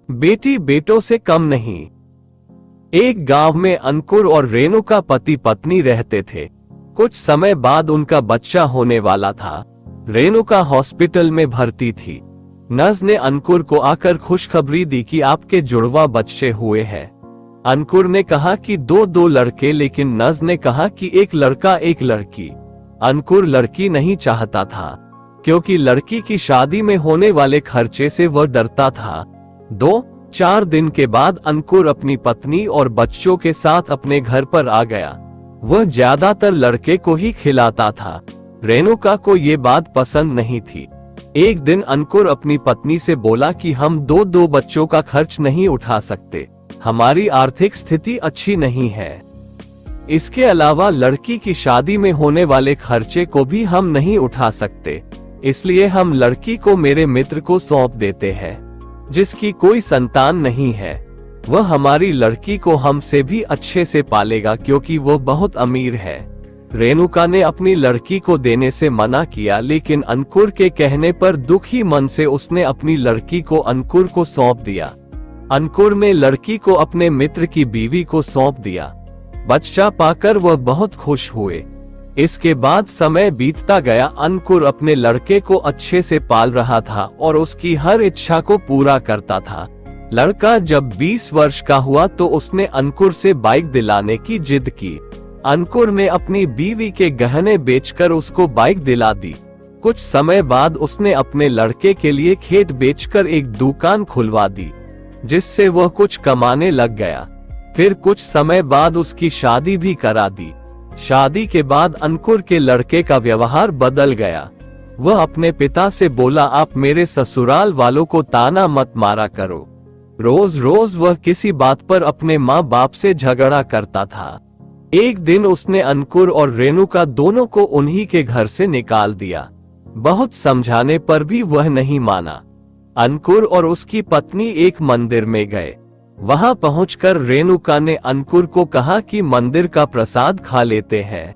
बेटी बेटों से कम नहीं। एक गांव में अंकुर और रेणुका पति पत्नी रहते थे। कुछ समय बाद उनका बच्चा होने वाला था। रेणुका हॉस्पिटल में भर्ती थी। नर्स ने अंकुर को आकर खुशखबरी दी कि आपके जुड़वा बच्चे हुए हैं। अंकुर ने कहा कि दो लड़के, लेकिन नर्स ने कहा कि एक लड़का एक लड़की। अंकुर लड़की नहीं चाहता था क्योंकि लड़की की शादी में होने वाले खर्चे से वह डरता था। 2-4 दिन के बाद अंकुर अपनी पत्नी और बच्चों के साथ अपने घर पर आ गया। वह ज्यादातर लड़के को ही खिलाता था। रेणुका को ये बात पसंद नहीं थी। एक दिन अंकुर अपनी पत्नी से बोला कि हम दो बच्चों का खर्च नहीं उठा सकते, हमारी आर्थिक स्थिति अच्छी नहीं है। इसके अलावा लड़की की शादी में होने वाले खर्चे को भी हम नहीं उठा सकते, इसलिए हम लड़की को मेरे मित्र को सौंप देते हैं, जिसकी कोई संतान नहीं है। वह हमारी लड़की को हमसे भी अच्छे से पालेगा क्योंकि वो बहुत अमीर है। रेणुका ने अपनी लड़की को देने से मना किया, लेकिन अंकुर के कहने पर दुखी मन से उसने अपनी लड़की को अंकुर को सौंप दिया। अंकुर ने लड़की को अपने मित्र की बीवी को सौंप दिया। बच्चा पाकर वह बहुत खुश हुए। इसके बाद समय बीतता गया। अंकुर अपने लड़के को अच्छे से पाल रहा था और उसकी हर इच्छा को पूरा करता था। लड़का जब 20 वर्ष का हुआ तो उसने अंकुर से बाइक दिलाने की जिद की। अंकुर ने अपनी बीवी के गहने बेचकर उसको बाइक दिला दी। कुछ समय बाद उसने अपने लड़के के लिए खेत बेचकर एक दुकान खुलवा दी, जिससे वह कुछ कमाने लग गया। फिर कुछ समय बाद उसकी शादी भी करा दी। शादी के बाद अंकुर के लड़के का व्यवहार बदल गया। वह अपने पिता से बोला, आप मेरे ससुराल वालों को ताना मत मारा करो। रोज रोज वह किसी बात पर अपने माँ बाप से झगड़ा करता था। एक दिन उसने अंकुर और रेणुका दोनों को उन्हीं के घर से निकाल दिया। बहुत समझाने पर भी वह नहीं माना। अंकुर और उसकी पत्नी एक मंदिर में गए। वहां पहुंचकर रेणुका ने अंकुर को कहा कि मंदिर का प्रसाद खा लेते हैं।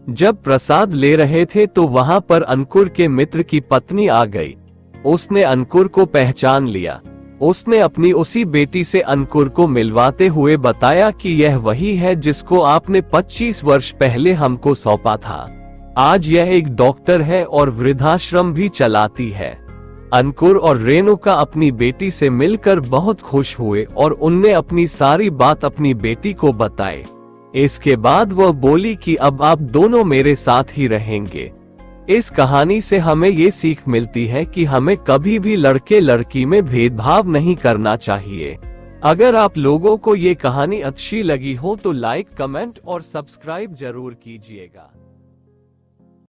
जब प्रसाद ले रहे थे तो वहां पर अंकुर के मित्र की पत्नी आ गई। उसने अंकुर को पहचान लिया। उसने अपनी उसी बेटी से अंकुर को मिलवाते हुए बताया कि यह वही है जिसको आपने 25 वर्ष पहले हमको सौंपा था। आज यह एक डॉक्टर है और वृद्धाश्रम भी चलाती है। अंकुर और रेणुका अपनी बेटी से मिलकर बहुत खुश हुए और उनने अपनी सारी बात अपनी बेटी को बताई। इसके बाद वह बोली कि अब आप दोनों मेरे साथ ही रहेंगे। इस कहानी से हमें ये सीख मिलती है कि हमें कभी भी लड़के लड़की में भेदभाव नहीं करना चाहिए। अगर आप लोगों को ये कहानी अच्छी लगी हो तो लाइक, कमेंट और सब्सक्राइब जरूर कीजिएगा।